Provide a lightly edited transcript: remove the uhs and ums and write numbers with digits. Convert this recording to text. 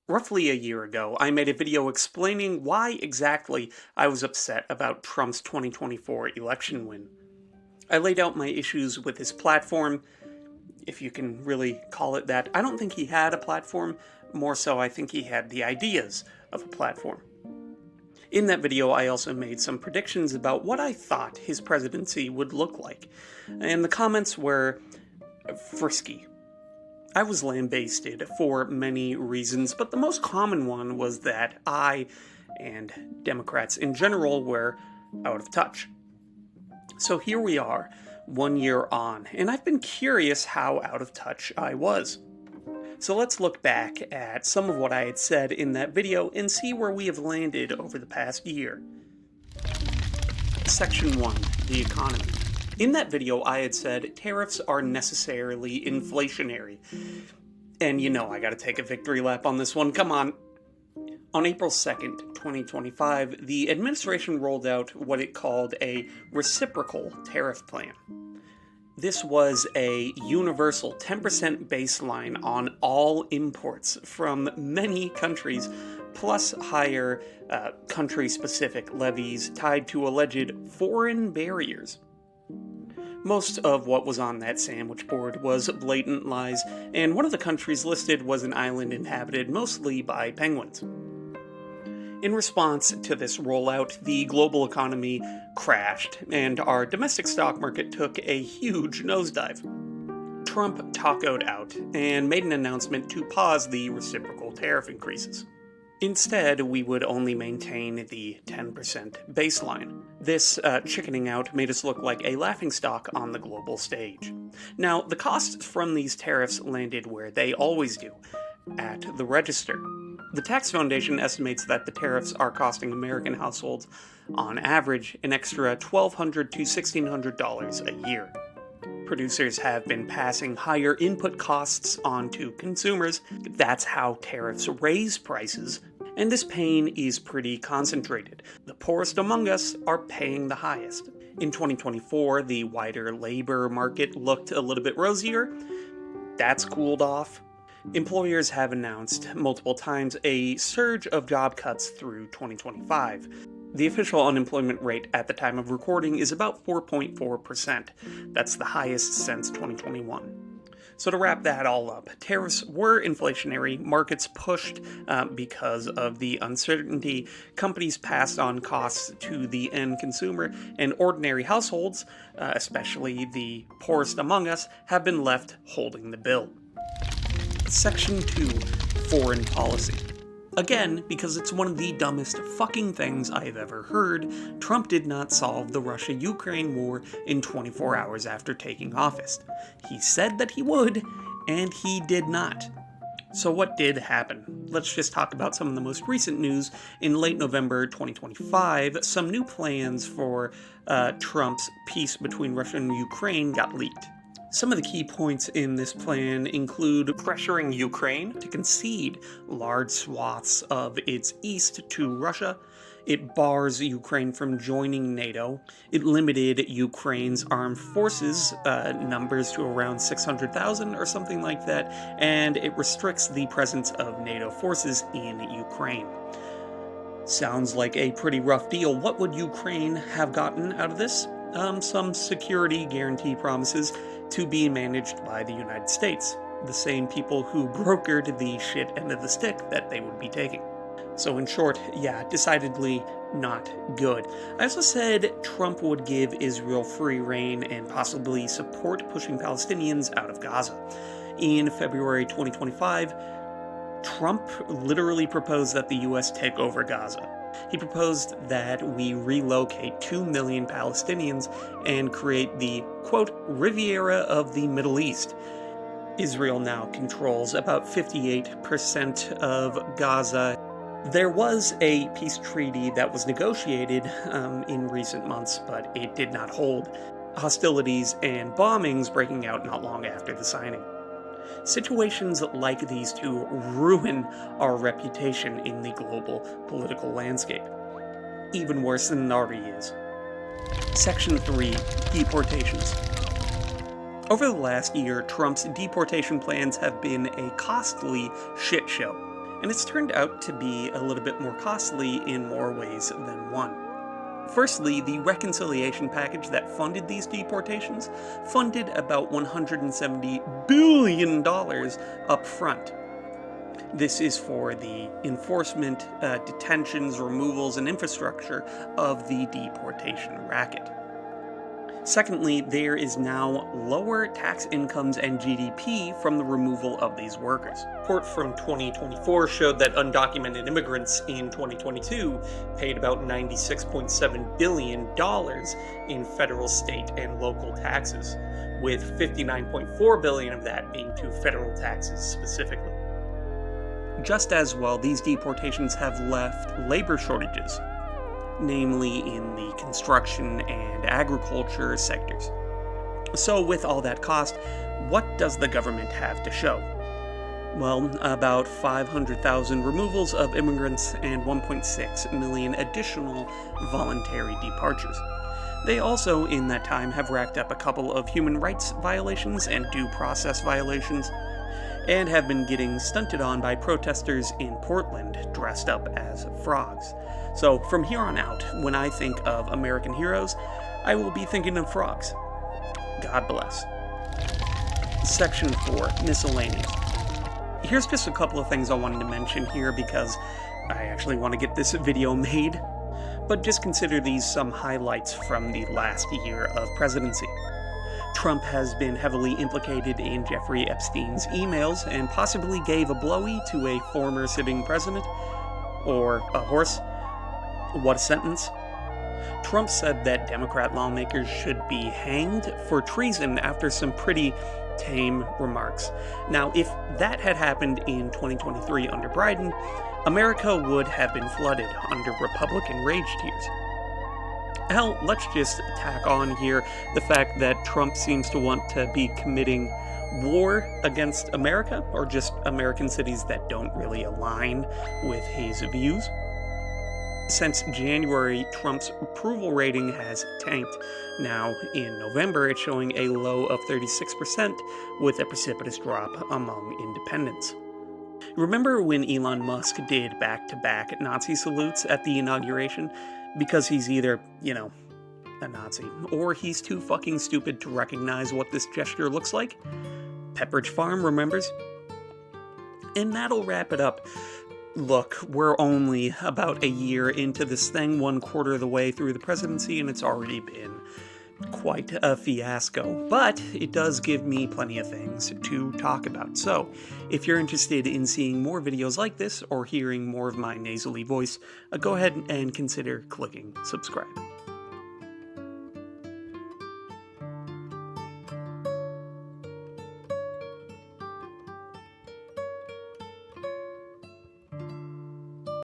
Roughly a year ago, I made a video explaining why exactly I was upset about Trump's 2024 election win. I laid out my issues with his platform, if you can really call it that. I don't think he had a platform, more so I think he had the ideas of a platform. In that video, I also made some predictions about what I thought his presidency would look like, and the comments were frisky. I was lambasted for many reasons, but the most common one was that I, and Democrats in general, were out of touch. So here we are, 1 year on, and I've been curious how out of touch I was. So let's look back at some of what I had said in that video and see where we have landed over the past year. Section 1, the economy. In that video, I had said tariffs are necessarily inflationary. And you know I gotta take a victory lap on this one, come on. On April 2nd, 2025, the administration rolled out what it called a reciprocal tariff plan. This was a universal 10% baseline on all imports from many countries, plus higher country-specific levies tied to alleged foreign barriers. Most of what was on that sandwich board was blatant lies, and one of the countries listed was an island inhabited mostly by penguins. In response to this rollout, the global economy crashed, and our domestic stock market took a huge nosedive. Trump tacoed out and made an announcement to pause the reciprocal tariff increases. Instead, we would only maintain the 10% baseline. This chickening out made us look like a laughingstock on the global stage. Now, the costs from these tariffs landed where they always do, at the register. The Tax Foundation estimates that the tariffs are costing American households, on average, an extra $1,200 to $1,600 a year. Producers have been passing higher input costs on to consumers. That's how tariffs raise prices, and this pain is pretty concentrated. The poorest among us are paying the highest. In 2024, the wider labor market looked a little bit rosier. That's cooled off. Employers have announced multiple times a surge of job cuts through 2025. The official unemployment rate at the time of recording is about 4.4%. That's the highest since 2021. So to wrap that all up, tariffs were inflationary, markets pushed because of the uncertainty, companies passed on costs to the end consumer, and ordinary households, especially the poorest among us, have been left holding the bill. Section 2, Foreign Policy. Again, because it's one of the dumbest fucking things I've ever heard, Trump did not solve the Russia-Ukraine war in 24 hours after taking office. He said that he would, and he did not. So what did happen? Let's just talk about some of the most recent news. In late November 2025, some new plans for Trump's peace between Russia and Ukraine got leaked. Some of the key points in this plan include pressuring Ukraine to concede large swaths of its east to Russia. It bars Ukraine from joining NATO. It limited Ukraine's armed forces numbers to around 600,000 or something like that, and it restricts the presence of NATO forces in Ukraine. Sounds like a pretty rough deal. What would Ukraine have gotten out of this? Some security guarantee promises to be managed by the United States, the same people who brokered the shit end of the stick that they would be taking. So in short, yeah, decidedly not good. I also said Trump would give Israel free rein and possibly support pushing Palestinians out of Gaza. In February 2025, Trump literally proposed that the US take over Gaza. He proposed that we relocate 2 million Palestinians and create the, quote, Riviera of the Middle East. Israel now controls about 58% of Gaza. There was a peace treaty that was negotiated in recent months, but it did not hold. Hostilities and bombings breaking out not long after the signing. Situations like these two ruin our reputation in the global political landscape. Even worse than it already is. Section 3, Deportations. Over the last year, Trump's deportation plans have been a costly shit show. and it's turned out to be a little bit more costly in more ways than one. Firstly, the reconciliation package that funded these deportations funded about $170 billion up front. This is for the enforcement, detentions, removals, and infrastructure of the deportation racket. Secondly, there is now lower tax incomes and GDP from the removal of these workers. A report from 2024 showed that undocumented immigrants in 2022 paid about $96.7 billion in federal, state, and local taxes, with $59.4 billion of that being to federal taxes specifically. Just as well, these deportations have left labor shortages, namely in the construction and agriculture sectors. So with all that cost, what does the government have to show? Well, about 500,000 removals of immigrants and 1.6 million additional voluntary departures. They also, in that time, have racked up a couple of human rights violations and due process violations, and have been getting stunted on by protesters in Portland dressed up as frogs. So from here on out, when I think of American heroes, I will be thinking of frogs. God bless. Section 4, Miscellaneous. Here's just a couple of things I wanted to mention here because I actually want to get this video made, but just consider these some highlights from the last year of presidency. Trump has been heavily implicated in Jeffrey Epstein's emails and possibly gave a blowy to a former sitting president. Or a horse. What a sentence. Trump said that Democrat lawmakers should be hanged for treason after some pretty tame remarks. Now, if that had happened in 2023 under Biden, America would have been flooded under Republican rage tears. Hell, let's just tack on here the fact that Trump seems to want to be committing war against America, or just American cities that don't really align with his views. Since January, Trump's approval rating has tanked. Now, in November, it's showing a low of 36%, with a precipitous drop among independents. Remember when Elon Musk did back-to-back Nazi salutes at the inauguration? Because he's either, a Nazi, or he's too fucking stupid to recognize what this gesture looks like? Pepperidge Farm remembers? And that'll wrap it up. Look, we're only about a year into this thing, 1/4 of the way through the presidency, and it's already been quite a fiasco. But it does give me plenty of things to talk about. So, if you're interested in seeing more videos like this, or hearing more of my nasally voice, go ahead and consider clicking subscribe.